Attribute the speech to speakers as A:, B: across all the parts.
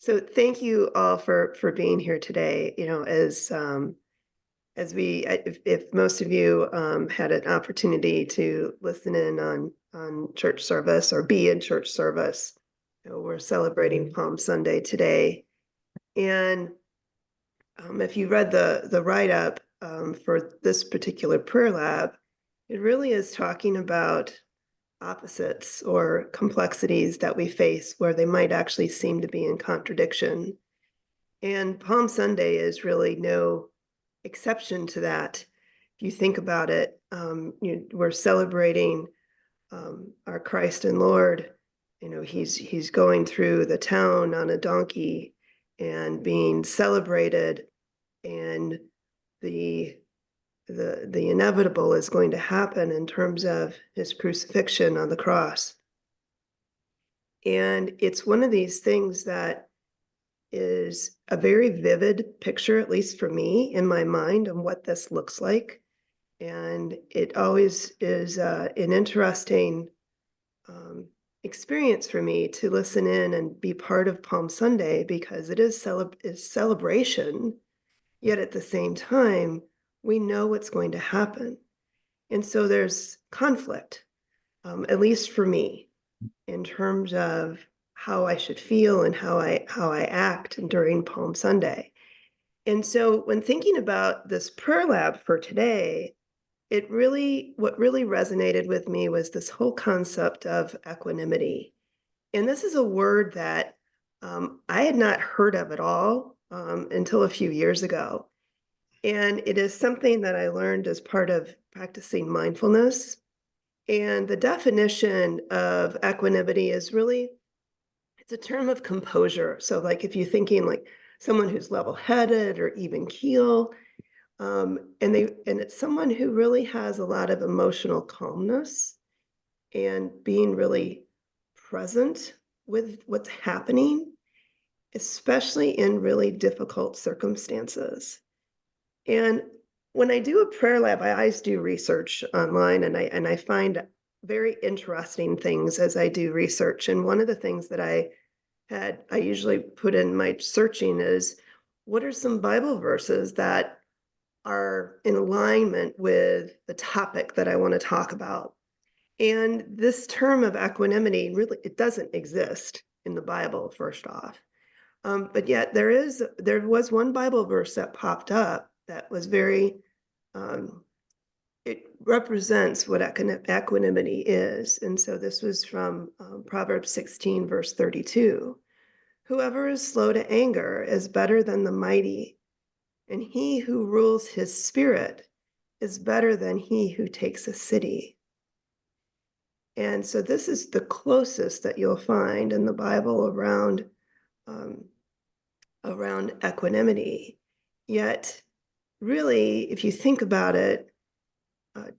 A: So thank you all for being here today. As we, if most of you had an opportunity to listen in on church service or be in church service, we're celebrating Palm Sunday today. And if you read the write-up for this particular prayer lab, it really is talking about opposites or complexities that we face where they might actually seem to be in contradiction. And Palm Sunday is really no exception to that. If you think about it, we're celebrating our Christ and Lord. He's going through the town on a donkey and being celebrated, and the inevitable is going to happen in terms of his crucifixion on the cross. And it's one of these things that is a very vivid picture, at least for me, in my mind, of what this looks like. And it always is an interesting experience for me to listen in and be part of Palm Sunday, because it is celebration, yet at the same time, we know what's going to happen. And so there's conflict, at least for me, in terms of how I should feel and how I act during Palm Sunday. And so when thinking about this prayer lab for today, what really resonated with me was this whole concept of equanimity. And this is a word that I had not heard of at all until a few years ago. And it is something that I learned as part of practicing mindfulness. And the definition of equanimity is really, it's a term of composure. So like if you're thinking like someone who's level-headed or even keel, and it's someone who really has a lot of emotional calmness and being really present with what's happening, especially in really difficult circumstances. And when I do a prayer lab, I always do research online, and I find very interesting things as I do research. And one of the things that I usually put in my searching is, what are some Bible verses that are in alignment with the topic that I want to talk about? And this term of equanimity, really, it doesn't exist in the Bible, first off. But yet there was one Bible verse that popped up that was very, it represents what equanimity is. And so this was from Proverbs 16, verse 32. Whoever is slow to anger is better than the mighty, and he who rules his spirit is better than he who takes a city. And so this is the closest that you'll find in the Bible around equanimity. Yet, really, if you think about it,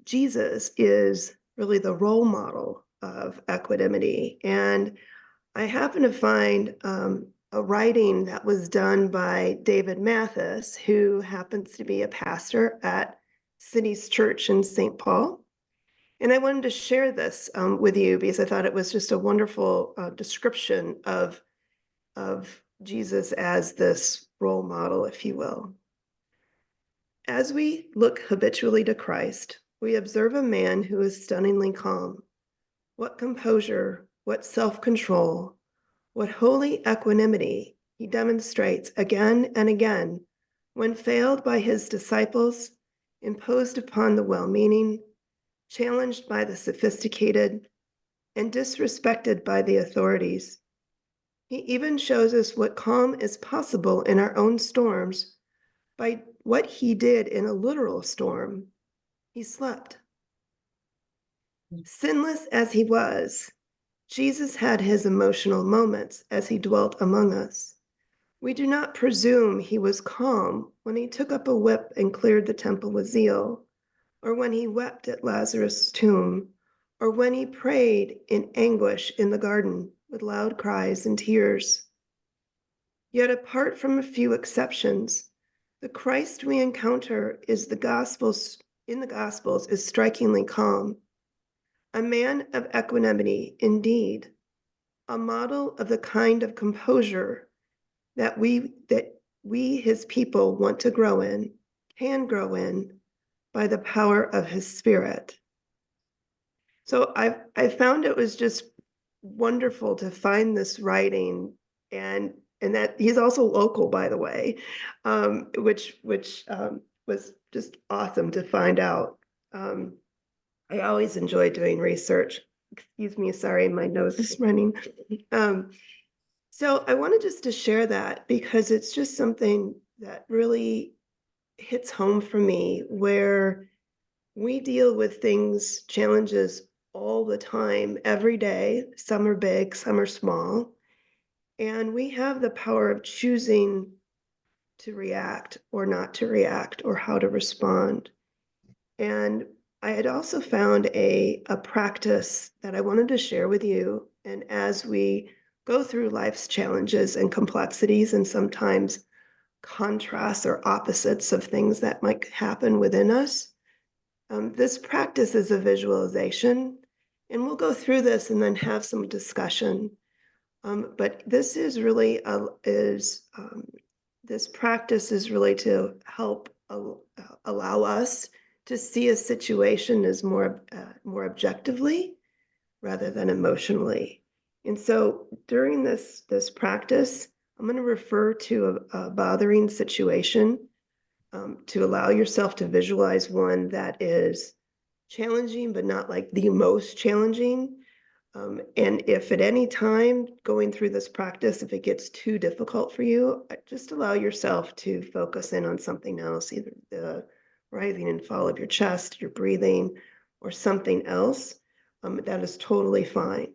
A: Jesus is really the role model of equanimity. And I happen to find a writing that was done by David Mathis, who happens to be a pastor at City's Church in St. Paul. And I wanted to share this with you because I thought it was just a wonderful description of Jesus as this role model, if you will. As we look habitually to Christ, we observe a man who is stunningly calm. What composure, what self-control, what holy equanimity he demonstrates again and again when failed by his disciples, imposed upon the well-meaning, challenged by the sophisticated, and disrespected by the authorities. He even shows us what calm is possible in our own storms by what he did in a literal storm. He slept. Sinless as he was, Jesus had his emotional moments as he dwelt among us. We do not presume he was calm when he took up a whip and cleared the temple with zeal, or when he wept at Lazarus' tomb, or when he prayed in anguish in the garden with loud cries and tears. Yet apart from a few exceptions, the Christ we encounter in the Gospels is strikingly calm. A man of equanimity, indeed, a model of the kind of composure that we, his people, want to grow in, can grow in by the power of his Spirit. So I found it was just wonderful to find this writing, and that he's also local, by the way, which was just awesome to find out. Um, I always enjoy doing research. Excuse me, sorry, my nose is running. Um, so I wanted just to share that because it's just something that really hits home for me, where we deal with things, challenges all the time, every day. Some are big, some are small. And we have the power of choosing to react or not to react, or how to respond. And I had also found a practice that I wanted to share with you. And as we go through life's challenges and complexities, and sometimes contrasts or opposites of things that might happen within us, this practice is a visualization. And we'll go through this and then have some discussion. But this is really this practice is really to help allow us to see a situation as more objectively rather than emotionally. And so during this practice, I'm going to refer to a bothering situation, to allow yourself to visualize one that is challenging, but not like the most challenging. And if at any time going through this practice, if it gets too difficult for you, just allow yourself to focus in on something else, either the rising and fall of your chest, your breathing, or something else. That is totally fine.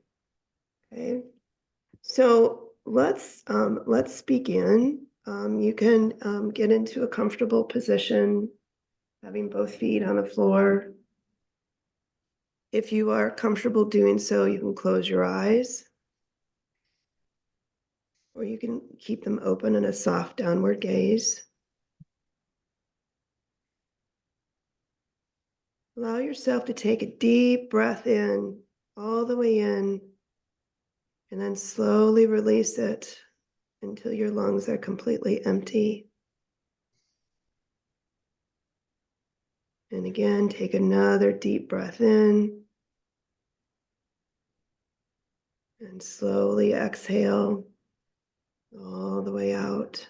A: Okay. So let's begin. You can get into a comfortable position, having both feet on the floor. If you are comfortable doing so, you can close your eyes, or you can keep them open in a soft downward gaze. Allow yourself to take a deep breath in, all the way in, and then slowly release it until your lungs are completely empty. And again, take another deep breath in, and slowly exhale all the way out.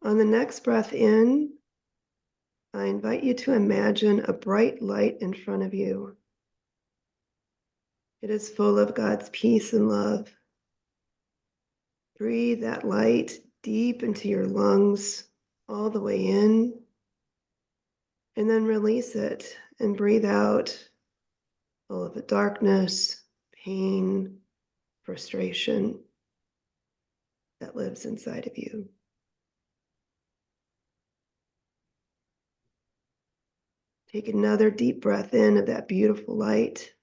A: On the next breath in, I invite you to imagine a bright light in front of you. It is full of God's peace and love. Breathe that light deep into your lungs, all the way in, and then release it and breathe out all of the darkness, pain, frustration that lives inside of you. Take another deep breath in of that beautiful light,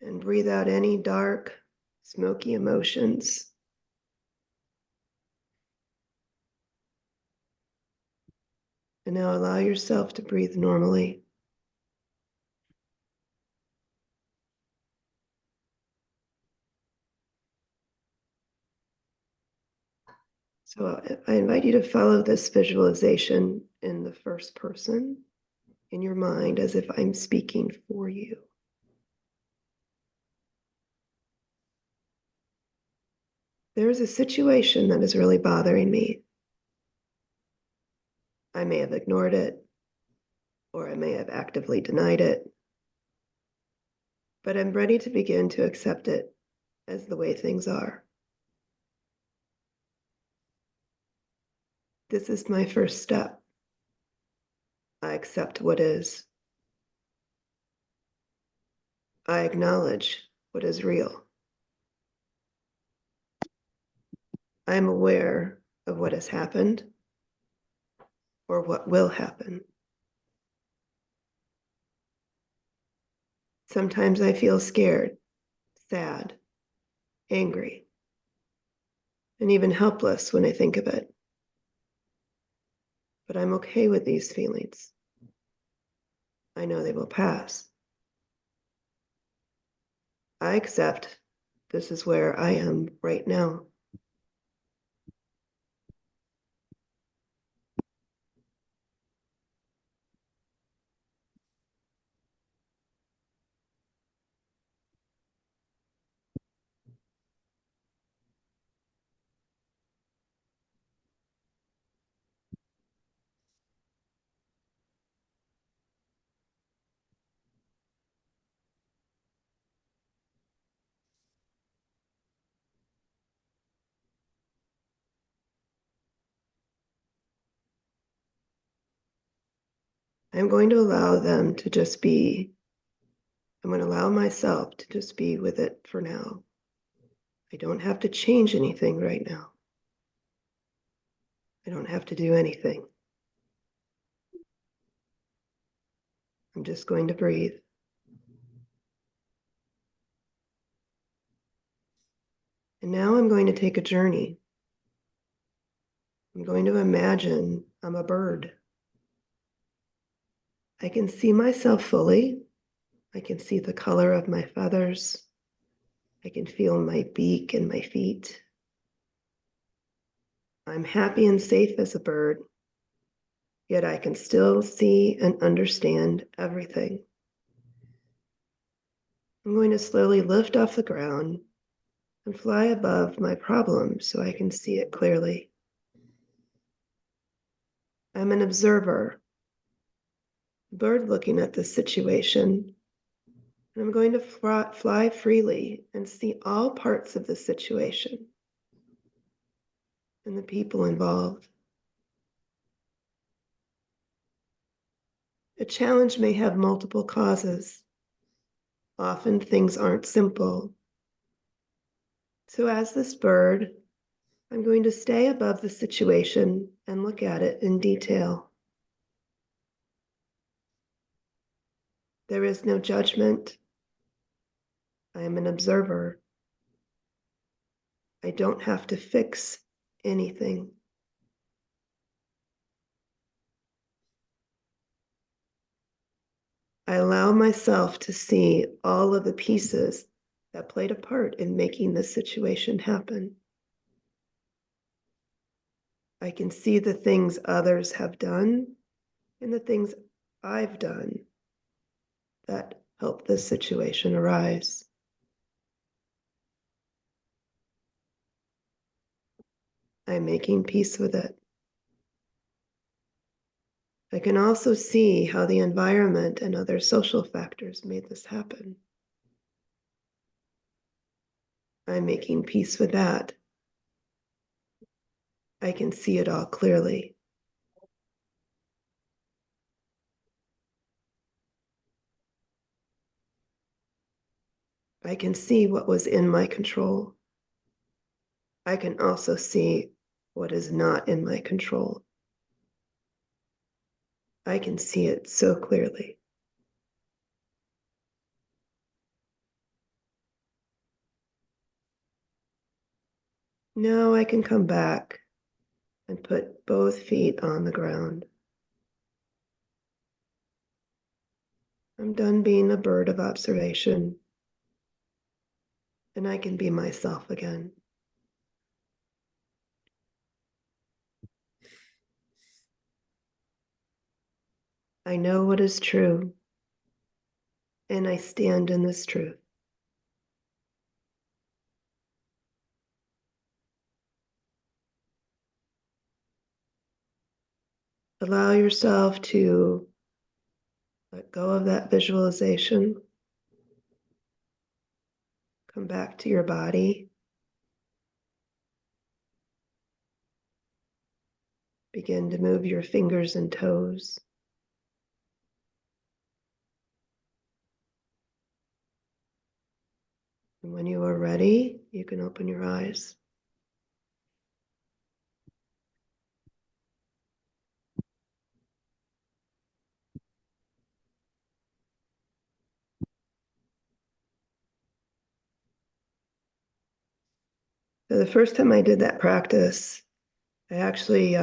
A: and breathe out any dark, smoky emotions. And now allow yourself to breathe normally. So I invite you to follow this visualization in the first person in your mind, as if I'm speaking for you. There's a situation that is really bothering me. I may have ignored it, or I may have actively denied it, but I'm ready to begin to accept it as the way things are. This is my first step. I accept what is. I acknowledge what is real. I am aware of what has happened or what will happen. Sometimes I feel scared, sad, angry, and even helpless when I think of it. But I'm okay with these feelings. I know they will pass. I accept this is where I am right now. I'm going to allow them to just be. I'm going to allow myself to just be with it for now. I don't have to change anything right now. I don't have to do anything. I'm just going to breathe. And now I'm going to take a journey. I'm going to imagine I'm a bird. I can see myself fully. I can see the color of my feathers. I can feel my beak and my feet. I'm happy and safe as a bird, yet I can still see and understand everything. I'm going to slowly lift off the ground and fly above my problem so I can see it clearly. I'm an observer, a bird looking at this situation, and I'm going to fly freely and see all parts of the situation and the people involved. A challenge may have multiple causes. Often things aren't simple. So as this bird, I'm going to stay above the situation and look at it in detail. There is no judgment. I am an observer. I don't have to fix anything. I allow myself to see all of the pieces that played a part in making this situation happen. I can see the things others have done and the things I've done that helped this situation arise. I'm making peace with it. I can also see how the environment and other social factors made this happen. I'm making peace with that. I can see it all clearly. I can see what was in my control. I can also see what is not in my control. I can see it so clearly. Now I can come back and put both feet on the ground. I'm done being a bird of observation, and I can be myself again. I know what is true, and I stand in this truth. Allow yourself to let go of that visualization. Come back to your body. Begin to move your fingers and toes. And when you are ready, you can open your eyes. So the first time I did that practice, I actually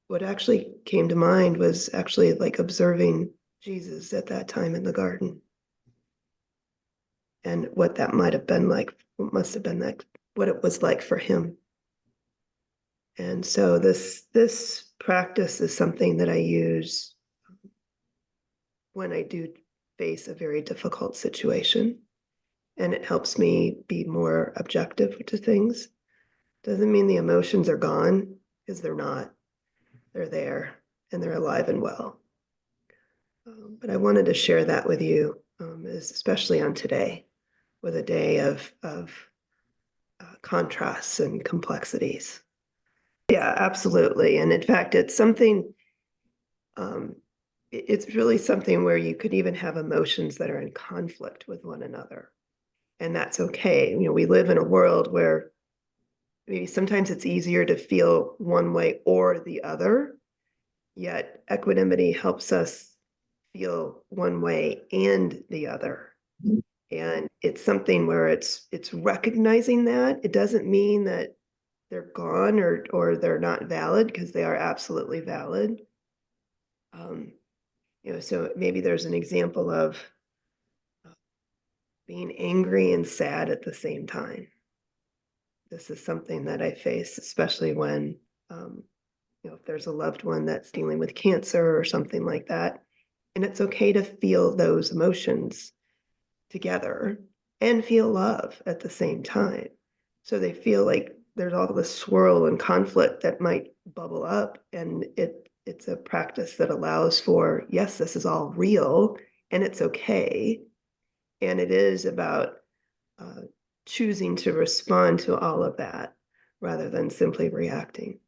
A: what actually came to mind was actually like observing Jesus at that time in the garden and what that might have been like, what must have been like, what it was like for him. And so this practice is something that I use when I do face a very difficult situation, and it helps me be more objective to things. Doesn't mean the emotions are gone, because they're not. They're there and they're alive and well. But I wanted to share that with you, especially on today, with a day of contrasts and complexities. Yeah, absolutely. And in fact, it's something, um, it's really something where you could even have emotions that are in conflict with one another. And that's okay. You know, we live in a world where maybe sometimes it's easier to feel one way or the other, yet equanimity helps us feel one way and the other. And it's something where it's recognizing that. It doesn't mean that they're gone or they're not valid, because they are absolutely valid. You know, so maybe there's an example of being angry and sad at the same time. This is something that I face, especially when, you know, if there's a loved one that's dealing with cancer or something like that. And it's okay to feel those emotions together and feel love at the same time. So they feel like there's all this swirl and conflict that might bubble up, and it's a practice that allows for, yes, this is all real and it's okay. And it is about uh, choosing to respond to all of that rather than simply reacting.